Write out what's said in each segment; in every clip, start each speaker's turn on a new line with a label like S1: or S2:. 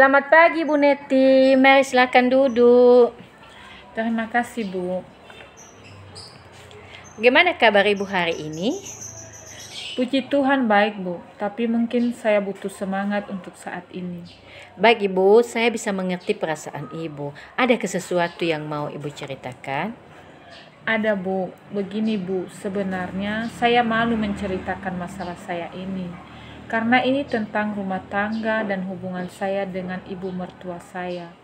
S1: Selamat pagi Bu Neti, mari silakan duduk.
S2: Terima kasih, Bu.
S1: Bagaimana kabar Ibu hari ini?
S2: Puji Tuhan baik, Bu. Tapi mungkin saya butuh semangat untuk saat ini.
S1: Baik Ibu, saya bisa mengerti perasaan Ibu. Adakah sesuatu yang mau Ibu ceritakan?
S2: Ada, Bu. Begini, Bu. Sebenarnya saya malu menceritakan masalah saya ini. Karena ini tentang rumah tangga dan hubungan saya dengan ibu mertua saya.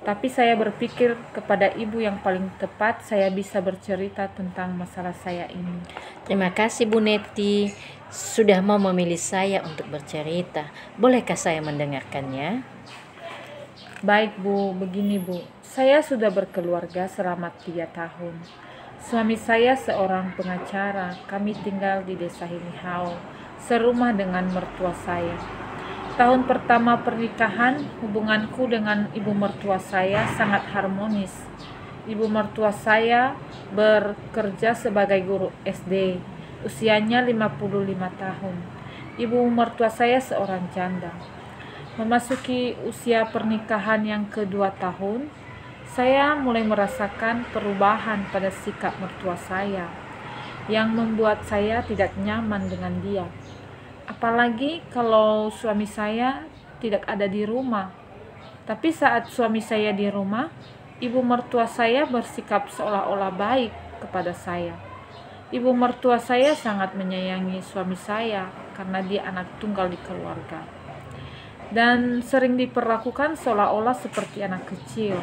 S2: Tapi saya berpikir kepada ibu yang paling tepat saya bisa bercerita tentang masalah saya ini.
S1: Terima kasih Bu Neti, sudah mau memilih saya untuk bercerita. Bolehkah saya mendengarkannya?
S2: Baik, Bu. Begini, Bu. Saya sudah berkeluarga selama 3 tahun. Suami saya seorang pengacara. Kami tinggal di desa Hinihau, serumah dengan mertua saya. Tahun pertama pernikahan, hubunganku dengan ibu mertua saya sangat harmonis. Ibu mertua saya bekerja sebagai guru SD, usianya 55 tahun. Ibu mertua saya seorang janda. Memasuki usia pernikahan yang kedua tahun, saya mulai merasakan perubahan pada sikap mertua saya yang membuat saya tidak nyaman dengan dia. Apalagi kalau suami saya tidak ada di rumah. Tapi saat suami saya di rumah, ibu mertua saya bersikap seolah-olah baik kepada saya. Ibu mertua saya sangat menyayangi suami saya karena dia anak tunggal di keluarga. Dan sering diperlakukan seolah-olah seperti anak kecil.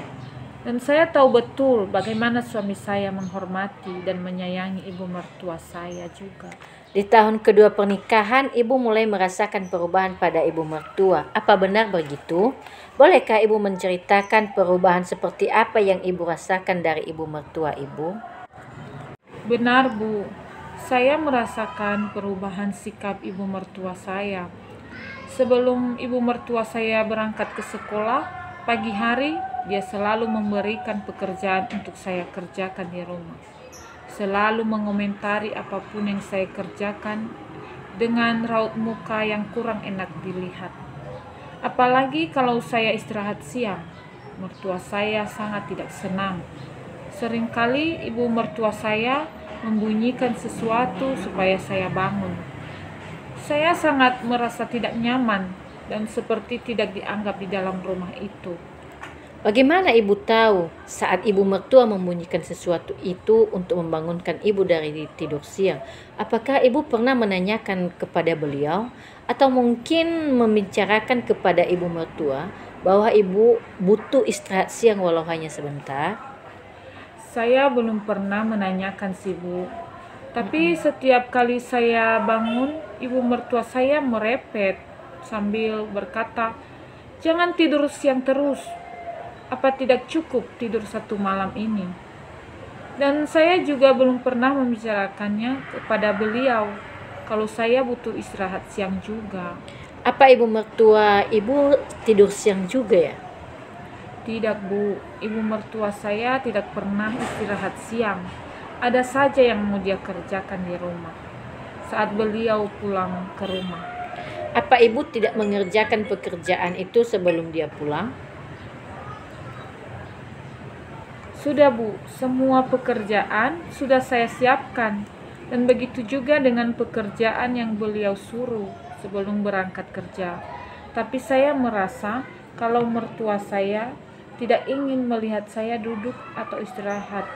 S2: Dan saya tahu betul bagaimana suami saya menghormati dan menyayangi ibu mertua saya juga.
S1: Di tahun kedua pernikahan, Ibu mulai merasakan perubahan pada Ibu mertua. Apa benar begitu? Bolehkah Ibu menceritakan perubahan seperti apa yang Ibu rasakan dari Ibu mertua Ibu?
S2: Benar, Bu. Saya merasakan perubahan sikap ibu mertua saya. Sebelum ibu mertua saya berangkat ke sekolah, pagi hari dia selalu memberikan pekerjaan untuk saya kerjakan di rumah. Selalu mengomentari apapun yang saya kerjakan dengan raut muka yang kurang enak dilihat. Apalagi kalau saya istirahat siang, mertua saya sangat tidak senang. Seringkali ibu mertua saya membunyikan sesuatu supaya saya bangun. Saya sangat merasa tidak nyaman dan seperti tidak dianggap di dalam rumah itu.
S1: Bagaimana Ibu tahu saat Ibu mertua membunyikan sesuatu itu untuk membangunkan Ibu dari tidur siang? Apakah Ibu pernah menanyakan kepada beliau atau mungkin membicarakan kepada Ibu mertua bahwa Ibu butuh istirahat siang walau hanya sebentar?
S2: Saya belum pernah menanyakan sih, Bu. Tapi setiap kali saya bangun, ibu mertua saya merepet sambil berkata, "Jangan tidur siang terus. Apa tidak cukup tidur satu malam ini?" Dan saya juga belum pernah membicarakannya kepada beliau kalau saya butuh istirahat siang juga.
S1: Apa Ibu mertua Ibu tidur siang juga ya?
S2: Tidak, Bu. Ibu mertua saya tidak pernah istirahat siang. Ada saja yang mau dia kerjakan di rumah saat beliau pulang ke rumah.
S1: Apa Ibu tidak mengerjakan pekerjaan itu sebelum dia pulang?
S2: Sudah, Bu, semua pekerjaan sudah saya siapkan. Dan begitu juga dengan pekerjaan yang beliau suruh sebelum berangkat kerja. Tapi saya merasa kalau mertua saya tidak ingin melihat saya duduk atau istirahat.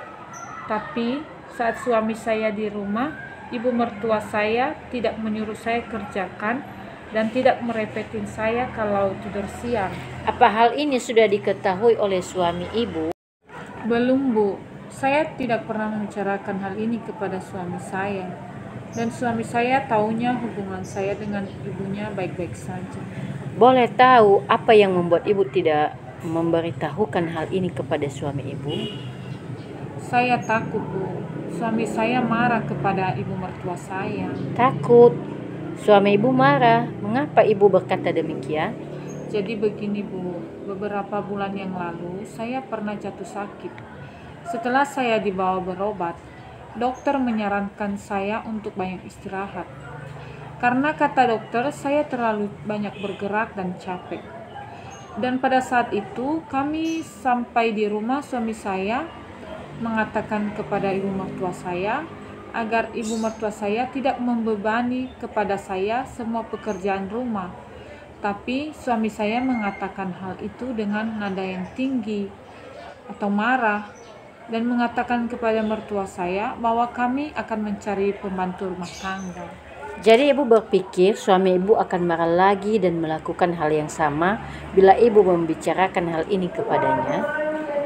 S2: Tapi saat suami saya di rumah, ibu mertua saya tidak menyuruh saya kerjakan dan tidak merepetin saya kalau tidur siang.
S1: Apa hal ini sudah diketahui oleh suami Ibu?
S2: Belum, Bu. Saya tidak pernah membicarakan hal ini kepada suami saya. Dan suami saya taunya hubungan saya dengan ibunya baik-baik saja.
S1: Boleh tahu apa yang membuat Ibu tidak memberitahukan hal ini kepada suami Ibu?
S2: Saya takut, Bu. Suami saya marah kepada ibu mertua saya.
S1: Takut. Suami Ibu marah. Mengapa Ibu berkata demikian?
S2: Jadi begini, Bu. Beberapa bulan yang lalu saya pernah jatuh sakit. Setelah saya dibawa berobat, dokter menyarankan saya untuk banyak istirahat. Karena kata dokter saya terlalu banyak bergerak dan capek. Dan pada saat itu kami sampai di rumah, suami saya mengatakan kepada ibu mertua saya agar ibu mertua saya tidak membebani kepada saya semua pekerjaan rumah. Tapi suami saya mengatakan hal itu dengan nada yang tinggi atau marah dan mengatakan kepada mertua saya bahwa kami akan mencari pembantu rumah tangga.
S1: Jadi ibu berpikir suami ibu akan marah lagi dan melakukan hal yang sama bila ibu membicarakan hal ini kepadanya?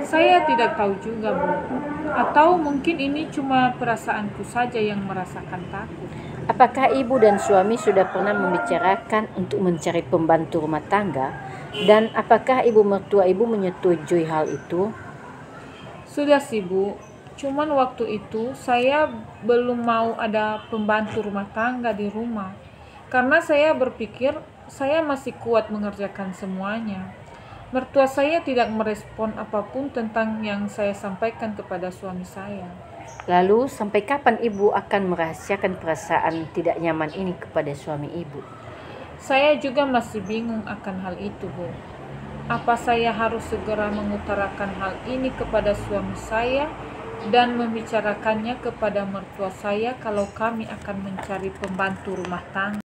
S2: Saya tidak tahu juga, Bu. Atau mungkin ini cuma perasaanku saja yang merasakan takut.
S1: Apakah ibu dan suami sudah pernah membicarakan untuk mencari pembantu rumah tangga? Dan apakah ibu mertua ibu menyetujui hal itu?
S2: Sudah sih, Bu. Cuman waktu itu saya belum mau ada pembantu rumah tangga di rumah. Karena saya berpikir saya masih kuat mengerjakan semuanya. Mertua saya tidak merespon apapun tentang yang saya sampaikan kepada suami saya.
S1: Lalu sampai kapan ibu akan merahasiakan perasaan tidak nyaman ini kepada suami ibu?
S2: Saya juga masih bingung akan hal itu, Bu. Apa saya harus segera mengutarakan hal ini kepada suami saya dan membicarakannya kepada mertua saya kalau kami akan mencari pembantu rumah tangga?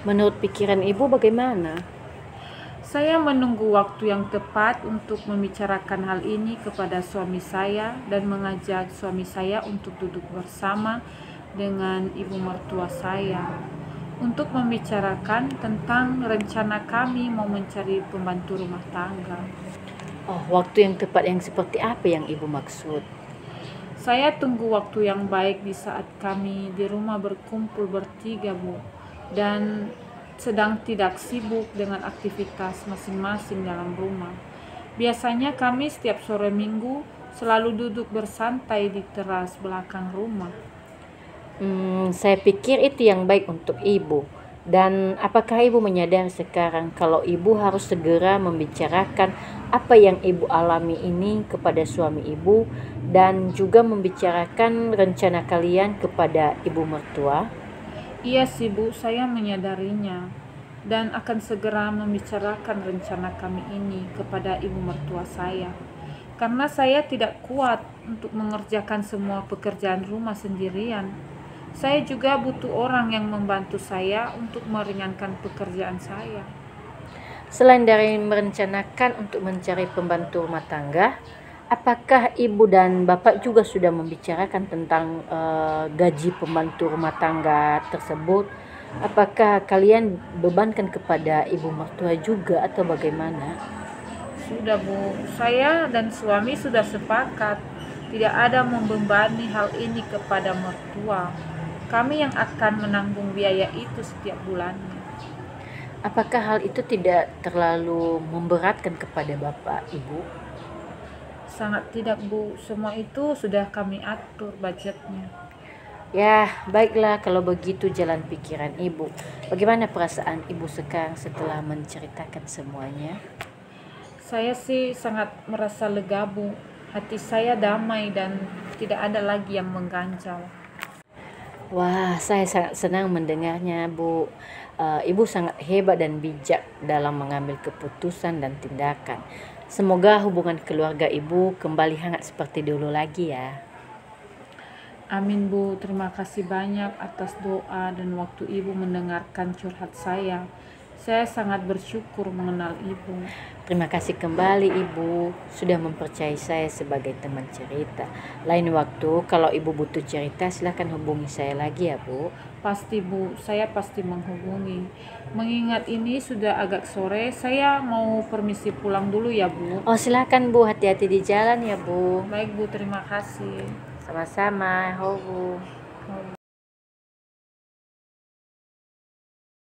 S1: Menurut pikiran ibu bagaimana?
S2: Saya menunggu waktu yang tepat untuk membicarakan hal ini kepada suami saya dan mengajak suami saya untuk duduk bersama dengan ibu mertua saya untuk membicarakan tentang rencana kami mau mencari pembantu rumah tangga.
S1: Oh, waktu yang tepat yang seperti apa yang ibu maksud?
S2: Saya tunggu waktu yang baik di saat kami di rumah berkumpul bertiga, Bu, dan sedang tidak sibuk dengan aktivitas masing-masing dalam rumah. Biasanya kami setiap sore minggu selalu duduk bersantai di teras belakang rumah.
S1: Saya pikir itu yang baik untuk ibu. Dan apakah ibu menyadari sekarang kalau ibu harus segera membicarakan apa yang ibu alami ini kepada suami ibu dan juga membicarakan rencana kalian kepada ibu mertua?
S2: Iya sih, Bu, saya menyadarinya dan akan segera membicarakan rencana kami ini kepada ibu mertua saya. Karena saya tidak kuat untuk mengerjakan semua pekerjaan rumah sendirian. Saya juga butuh orang yang membantu saya untuk meringankan pekerjaan saya.
S1: Selain dari merencanakan untuk mencari pembantu rumah tangga, apakah ibu dan bapak juga sudah membicarakan tentang gaji pembantu rumah tangga tersebut? Apakah kalian bebankan kepada ibu mertua juga atau bagaimana?
S2: Sudah, Bu, saya dan suami sudah sepakat tidak ada membebani hal ini kepada mertua. Kami yang akan menanggung biaya itu setiap bulannya.
S1: Apakah hal itu tidak terlalu memberatkan kepada bapak ibu?
S2: Sangat tidak, Bu. Semua itu sudah kami atur budgetnya.
S1: Ya, baiklah kalau begitu jalan pikiran ibu. Bagaimana perasaan ibu sekarang setelah menceritakan semuanya?
S2: Saya sih sangat merasa lega, Bu. Hati saya damai dan tidak ada lagi yang mengganjal.
S1: Wah, saya sangat senang mendengarnya, Bu. Ibu sangat hebat dan bijak dalam mengambil keputusan dan tindakan. Semoga hubungan keluarga ibu kembali hangat seperti dulu lagi ya.
S2: Amin, Bu. Terima kasih banyak atas doa dan waktu Ibu mendengarkan curhat saya. Saya sangat bersyukur mengenal Ibu.
S1: Terima kasih kembali ibu sudah mempercayai saya sebagai teman cerita. Lain waktu kalau ibu butuh cerita silahkan hubungi saya lagi ya, Bu.
S2: Pasti, Bu. Saya pasti menghubungi. Mengingat ini sudah agak sore, saya mau permisi pulang dulu ya, Bu.
S1: Oh, silakan Bu, hati-hati di jalan ya, Bu.
S2: Baik, Bu. Terima kasih.
S1: Sama-sama, ho Bu.